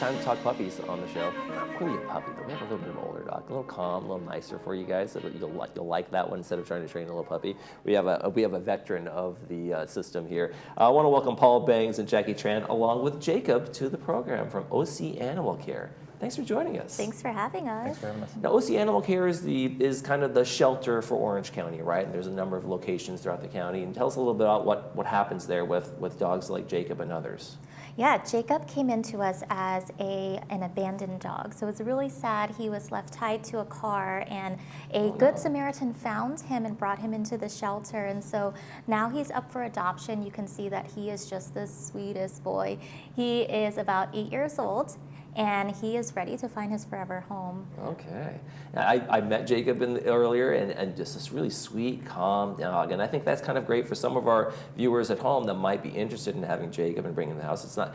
time to talk puppies on the show. Not really a puppy, but we have a little bit of an older dog, a little calm, a little nicer for you guys. So you'll like that one instead of trying to train a little puppy. We have a veteran of the system here. I want to welcome Paul Bangs and Jackie Tran along with Jacob to the program from OC Animal Care. Thanks for joining us. Thanks for having us. Thanks for having us. Now, OC Animal Care is kind of the shelter for Orange County, right? And there's a number of locations throughout the county. And tell us a little bit about what happens there with dogs like Jacob and others. Yeah, Jacob came into us as an abandoned dog. So it was really sad. He was left tied to a car, and a good Samaritan found him and brought him into the shelter. And so now he's up for adoption. You can see that he is just the sweetest boy. He is about 8 years old, and he is ready to find his forever home. Okay. I met Jacob earlier, and just this really sweet, calm dog. And I think that's kind of great for some of our viewers at home that might be interested in having Jacob and bringing him in the house. It's not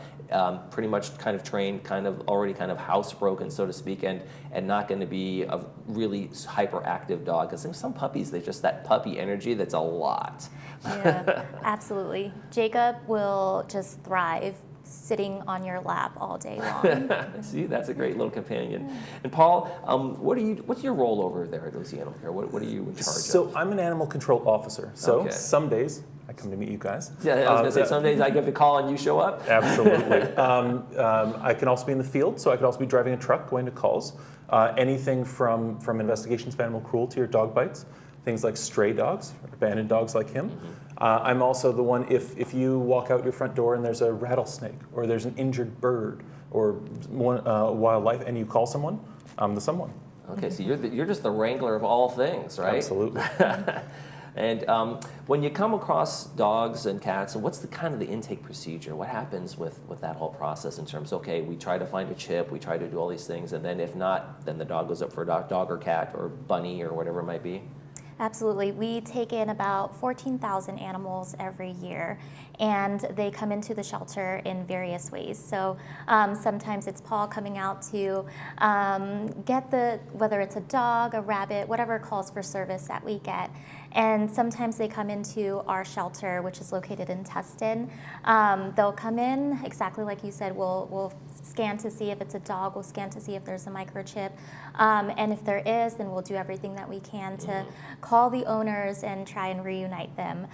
pretty much kind of trained, already housebroken, so to speak, and not going to be a really hyperactive dog. Because some puppies, they just, that puppy energy, that's a lot. Yeah, absolutely. Jacob will just thrive sitting on your lap all day long. See, that's a great little companion. And Paul, what's your role over there at OC Animal Care? What are you in charge of? So I'm an animal control officer. So Okay. some days I come to meet you guys. Yeah, I was going to say, some days I give a call and you show up. Absolutely. I can also be in the field, so I could also be driving a truck, going to calls. Anything from investigations of animal cruelty or dog bites, things like stray dogs, abandoned dogs like him. I'm also the one, if you walk out your front door and there's a rattlesnake or there's an injured bird or wildlife and you call someone, I'm the someone. Okay, so you're just the wrangler of all things, right? Absolutely. And when you come across dogs and cats, what's the intake procedure? What happens with that whole process in terms of, okay, we try to find a chip, we try to do all these things, and then if not, then the dog goes up for a dog or cat or bunny or whatever it might be? Absolutely. We take in about 14,000 animals every year, and they come into the shelter in various ways. So sometimes it's Paul coming out to get whether it's a dog, a rabbit, whatever calls for service that we get. And sometimes they come into our shelter, which is located in Tustin. They'll come in, exactly like you said, we'll scan to see if it's a dog, we'll scan to see if there's a microchip. And if there is, then we'll do everything that we can to call the owners and try and reunite them.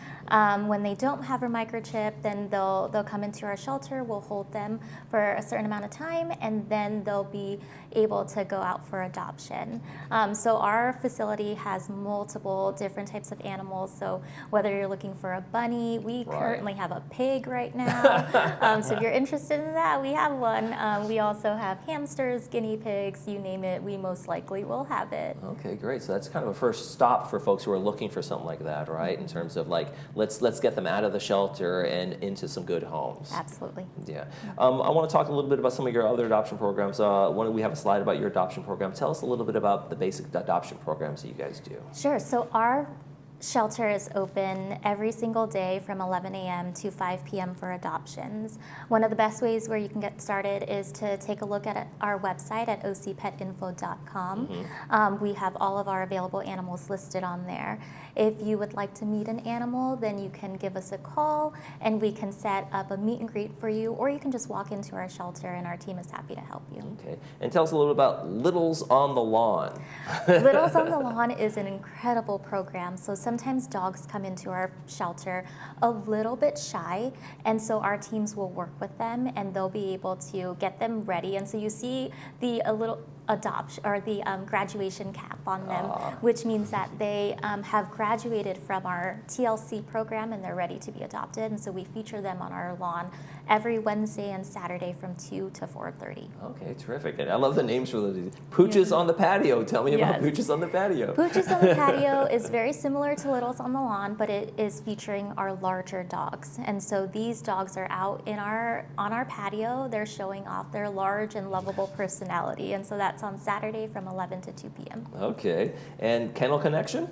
When they don't have a microchip, then they'll come into our shelter, we'll hold them for a certain amount of time, and then they'll be able to go out for adoption. So our facility has multiple different types of animals. So whether you're looking for a bunny, we currently have a pig right now. So if you're interested in that, we have one. We also have hamsters, guinea pigs, you name it, we most likely will have it. Okay, great. So that's kind of a first stop for folks who are looking for something like that, right? In terms of like, let's get them out of the shelter and into some good homes. Absolutely. Yeah. I want to talk a little bit about some of your other adoption programs. We have a slide about your adoption program. Tell us a little bit about the basic adoption programs that you guys do. Sure. So our shelter is open every single day from 11 a.m. to 5 p.m. for adoptions. One of the best ways where you can get started is to take a look at our website at ocpetinfo.com. We have all of our available animals listed on there. If you would like to meet an animal, then you can give us a call and we can set up a meet and greet for you, or you can just walk into our shelter and our team is happy to help you. Okay. And tell us a little bit about Littles on the Lawn. Littles on the Lawn is an incredible program. So sometimes dogs come into our shelter a little bit shy, and so our teams will work with them and they'll be able to get them ready. And so you see the adoption or the graduation cap on them, which means that they have graduated from our TLC program and they're ready to be adopted. And so we feature them on our lawn every Wednesday and Saturday from 2 to 4:30. Okay, terrific. And I love the names for the Pooches on the Patio. Tell me about Pooches on the Patio. Pooches on the Patio is very similar to Littles on the Lawn, but it is featuring our larger dogs. And so these dogs are out on our patio. They're showing off their large and lovable personality. And so that's on Saturday from 11 to 2 p.m. Okay. And Kennel Connection?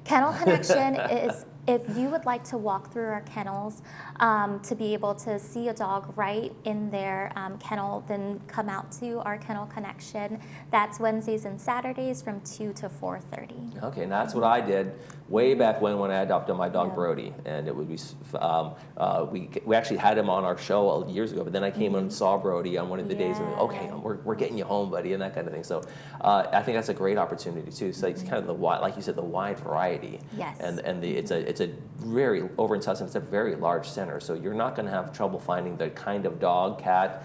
Kennel Connection is If you would like to walk through our kennels to be able to see a dog right in their kennel, then come out to our Kennel Connection. That's Wednesdays and Saturdays from 2 to 4:30. Okay, and that's what I did way back when I adopted my dog Yeah. Brody, and it would be we actually had him on our show years ago, but then I came and saw Brody on one of the days and okay, we're getting you home, buddy, and that kind of thing. So I think that's a great opportunity too. So it's kind of the wide, like you said, the wide variety. Yes. And it's a very over in Tustin. It's a very large center, so you're not going to have trouble finding the kind of dog, cat,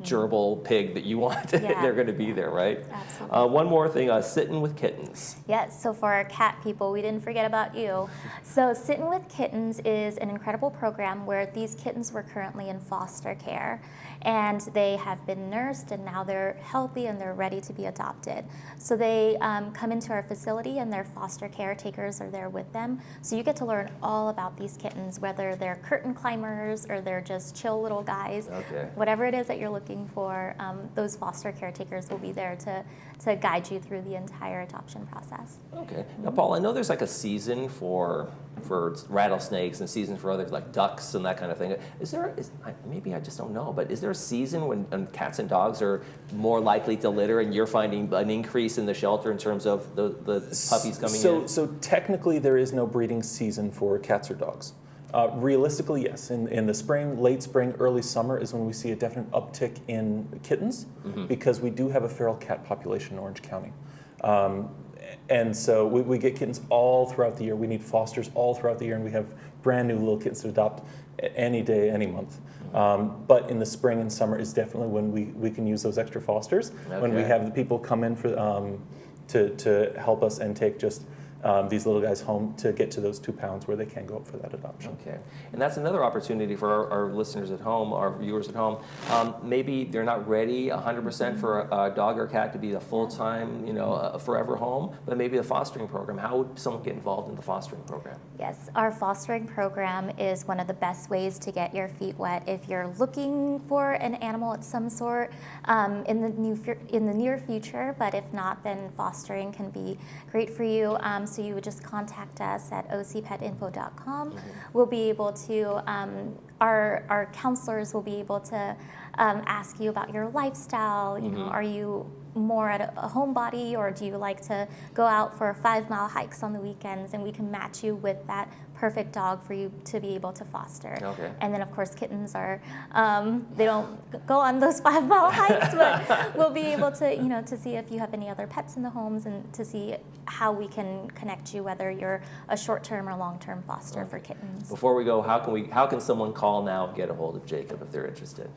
gerbil, pig that you want. Yeah. They're going to be there, right? Absolutely. One more thing, sitting with kittens. Yes, so for our cat people, we didn't forget about you. So Sitting with Kittens is an incredible program where these kittens were currently in foster care, and they have been nursed, and now they're healthy and they're ready to be adopted. So they come into our facility and their foster caretakers are there with them. So you get to learn all about these kittens, whether they're curtain climbers or they're just chill little guys. Okay. Whatever it is that you're looking for, those foster caretakers will be there to guide you through the entire adoption process. Okay. Now, Paul, I know there's like a season for rattlesnakes and season for others like ducks and that kind of thing. Maybe I just don't know, but is there a season when cats and dogs are more likely to litter, and you're finding an increase in the shelter in terms of the puppies coming in? So technically, there is no breeding season for cats or dogs. Realistically, yes. In the spring, late spring, early summer is when we see a definite uptick in kittens, because we do have a feral cat population in Orange County. And so we get kittens all throughout the year. We need fosters all throughout the year, and we have brand new little kittens to adopt any day, any month. But in the spring and summer is definitely when we can use those extra fosters. Okay. When we have the people come in for to help us and take just these little guys home to get to those 2 pounds where they can go up for that adoption. Okay, and that's another opportunity for our listeners at home, our viewers at home. Maybe they're not ready 100% for a dog or cat to be a full-time, a forever home, but maybe a fostering program. How would someone get involved in the fostering program? Yes, our fostering program is one of the best ways to get your feet wet if you're looking for an animal of some sort in the near future. But if not, then fostering can be great for you. So you would just contact us at ocpetinfo.com. We'll be able to, our counselors will be able to ask you about your lifestyle. Are you more at a homebody, or do you like to go out for 5-mile hikes on the weekends? And we can match you with that perfect dog for you to be able to foster. Okay. And then of course kittens are, they don't go on those 5-mile hikes, but we'll be able to, to see if you have any other pets in the homes and to see how we can connect you, whether you're a short-term or long-term foster for kittens. Before we go, how can someone call now and get a hold of Jacob if they're interested?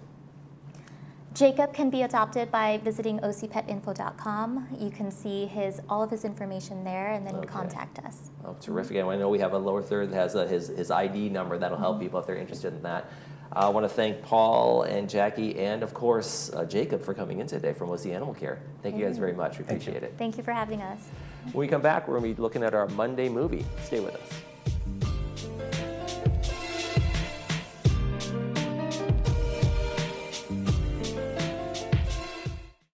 Jacob can be adopted by visiting ocpetinfo.com. You can see all of his information there, and then you contact us. Oh, terrific. And I know we have a lower third that has his ID number that'll help people if they're interested in that. I want to thank Paul and Jackie and, of course, Jacob for coming in today from OC Animal Care. Thank you guys very much. We appreciate it. Thank you for having us. When we come back, we're going to be looking at our Monday movie. Stay with us.